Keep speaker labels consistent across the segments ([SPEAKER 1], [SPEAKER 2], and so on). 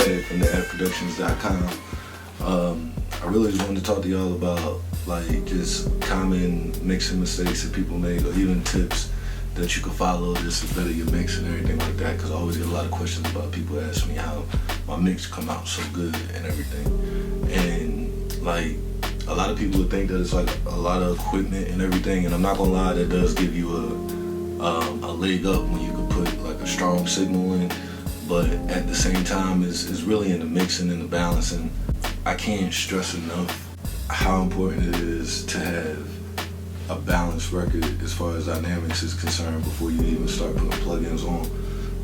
[SPEAKER 1] Ed from theadproductions.com. I really just wanted to talk to y'all about like just common mixing mistakes that people make, or even tips that you can follow just to better your mix and everything like that, because I always get a lot of questions about people ask me how my mix come out so good and everything. And like a lot of people would think that it's like a lot of equipment and everything, and I'm not gonna lie, that does give you a leg up when you can put like a strong signal in, but at the same time it's really in the mixing and the balancing. I can't stress enough how important it is to have a balanced record as far as dynamics is concerned before you even start putting plugins on.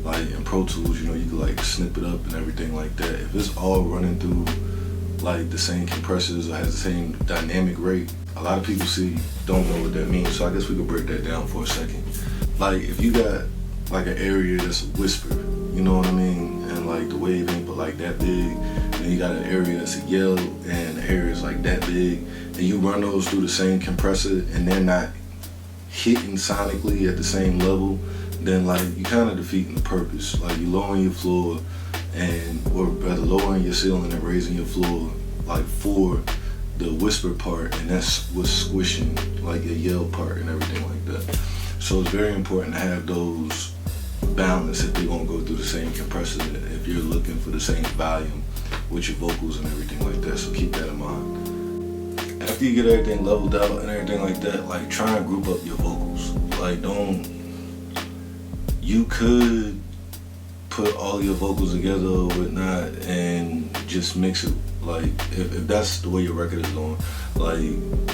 [SPEAKER 1] Like in Pro Tools, you know, you can like snip it up and everything like that. If it's all running through like the same compressors or has the same dynamic rate, a lot of people don't know what that means. So I guess we could break that down for a second. Like if you got like an area that's a whisper, you know what I mean, and like the wave ain't but like that big, and you got an area that's a yell and the area is like that big, and you run those through the same compressor and they're not hitting sonically at the same level, then like you kind of defeating the purpose. Like you lowering your floor or rather lowering your ceiling and raising your floor like for the whisper part, and that's what's squishing like your yell part and everything like that. So it's very important to have those balanced if they're gonna go through the same compressor, if you're looking for the same volume with your vocals and everything like that. So keep that in mind. After you get everything leveled out and everything like that, like try and group up your vocals. Like you could put all your vocals together or whatnot and just mix it. Like if that's the way your record is going, like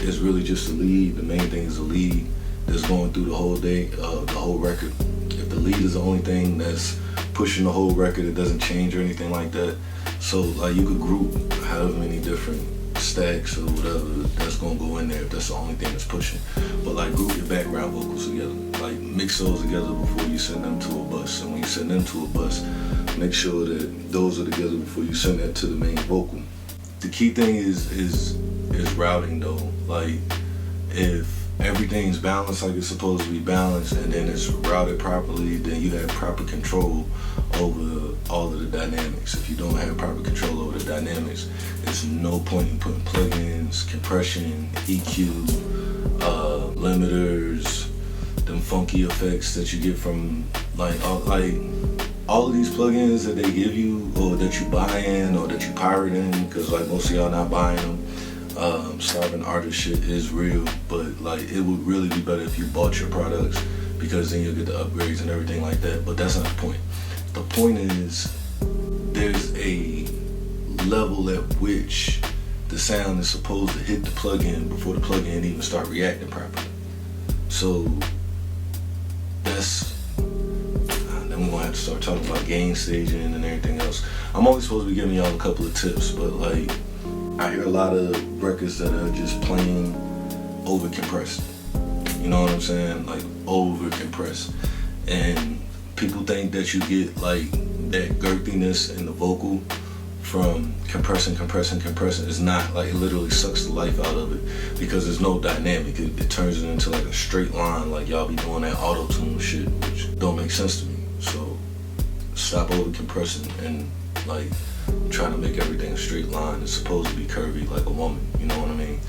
[SPEAKER 1] it's really just the lead. The main thing is the lead that's going through the whole day, the whole record. If the lead is the only thing that's pushing the whole record, it doesn't change or anything like that. So like you could group however many different stacks or whatever that's gonna go in there if that's the only thing that's pushing. But like group your background vocals together. Like mix those together before you send them to a bus. And when you send them to a bus, make sure that those are together before you send that to the main vocal. The key thing is routing though. Like if everything's balanced like it's supposed to be balanced and then it's routed properly, then you have proper control over all of the dynamics. If you don't have proper control over the dynamics, there's no point in putting plugins, compression, EQ, limiters, them funky effects that you get from like all of these plugins that they give you or that you buy in or that you pirate in, because like most of y'all not buying them. Starving artist shit is real, but like it would really be better if you bought your products, because then you'll get the upgrades and everything like that. But that's not the point. The point is there's a level at which the sound is supposed to hit the plugin before the plugin even start reacting properly. So that's then we're gonna have to start talking about gain staging and everything else. I'm only supposed to be giving y'all a couple of tips, but like I hear a lot of records that are just plain over compressed. You know what I'm saying? Like over compressed. And people think that you get like that girthiness in the vocal from compressing. It's not. Like it literally sucks the life out of it because there's no dynamic. It turns it into like a straight line, like y'all be doing that auto-tune shit, which don't make sense to me. So stop over compressing and like trying to make everything a straight line. It's supposed to be curvy like a woman, you know what I mean?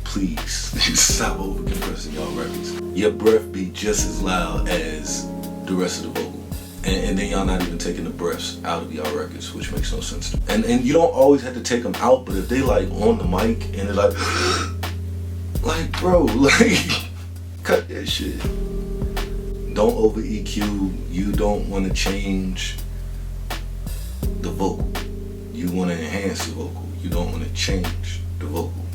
[SPEAKER 1] Please stop over compressing y'all records. Your breath be just as loud as the rest of the vocal, and then y'all not even taking the breaths out of y'all records, which makes no sense to me. And you don't always have to take them out, but if they like on the mic and they're like bro, like cut that shit. Don't over EQ. You don't want to change the vocal. You want to enhance the vocal. You don't want to change the vocal,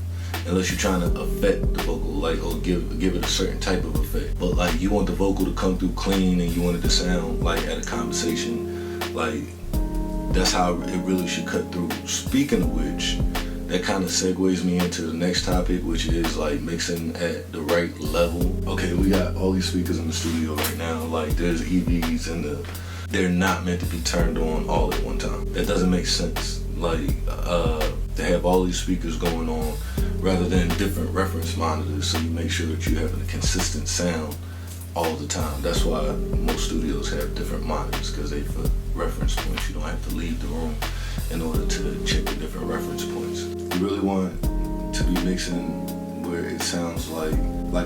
[SPEAKER 1] unless you're trying to affect the vocal, like, or give it a certain type of effect. But like you want the vocal to come through clean and you want it to sound like at a conversation. Like that's how it really should cut through. Speaking of which, that kind of segues me into the next topic, which is like mixing at the right level. Okay, we got all these speakers in the studio right now. Like there's A.V.Es and they're not meant to be turned on all at one time. That doesn't make sense. Like to have all these speakers going on rather than different reference monitors, so you make sure that you have a consistent sound all the time. That's why most studios have different monitors, because they for reference points. You don't have to leave the room in order to check the different reference points. You really want to be mixing where it sounds like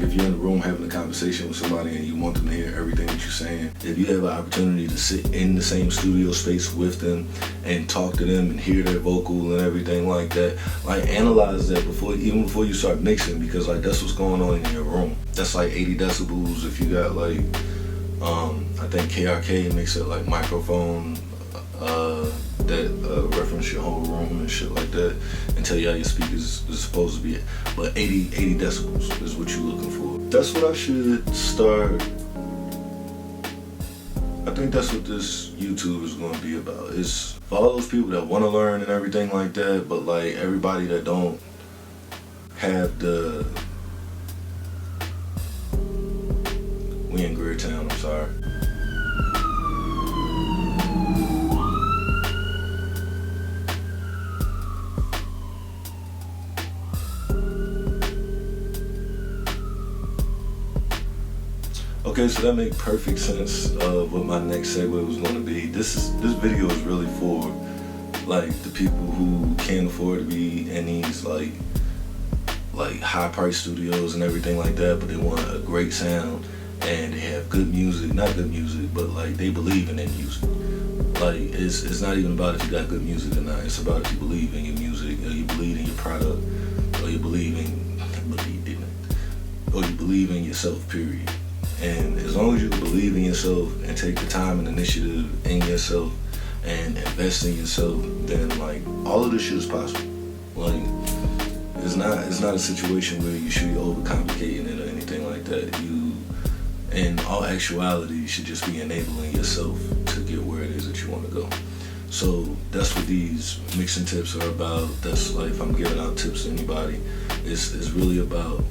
[SPEAKER 1] if you're in the room having a conversation with somebody and you want them to hear everything that you're saying, if you have an opportunity to sit in the same studio space with them and talk to them and hear their vocal and everything like that, like analyze that even before you start mixing, because like that's what's going on in your room. That's like 80 decibels if you got like I think KRK makes it like microphone that reference your whole room and shit like that and tell you how your speakers is supposed to be. But 80 decibels is what you're looking for. That's what I should start. I think that's what this YouTube is going to be about. It's for all those people that want to learn and everything like that, but like everybody that don't have the... We in Greertown, I'm sorry. Okay, so that makes perfect sense of what my next segue was going to be. This video is really for like the people who can't afford to be in these like high price studios and everything like that, but they want a great sound and they have good music, not good music, but like they believe in their music. Like it's not even about if you got good music or not. It's about if you believe in your music, or you believe in your product, or you believe in yourself, period. And as long as you believe in yourself and take the time and initiative in yourself and invest in yourself, then like all of this shit is possible. Like it's not a situation where you should be overcomplicating it or anything like that. You, in all actuality, you should just be enabling yourself to get where it is that you want to go. So that's what these mixing tips are about. That's like if I'm giving out tips to anybody, it's really about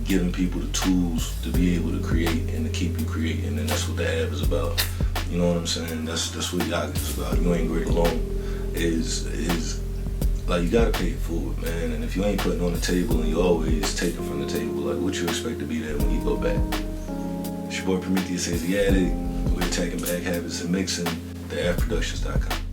[SPEAKER 1] giving people the tools to be able to create and to keep you creating, and that's what the A.V.E is about. You know what I'm saying? That's what Yacht is about. You ain't great alone. Is like you gotta pay it forward, man. And if you ain't putting on the table and you always taking from the table, like what you expect to be there when you go back? It's your boy Prometheus says, yeah, we're attacking bad habits and mixing, theAVEproductions.com.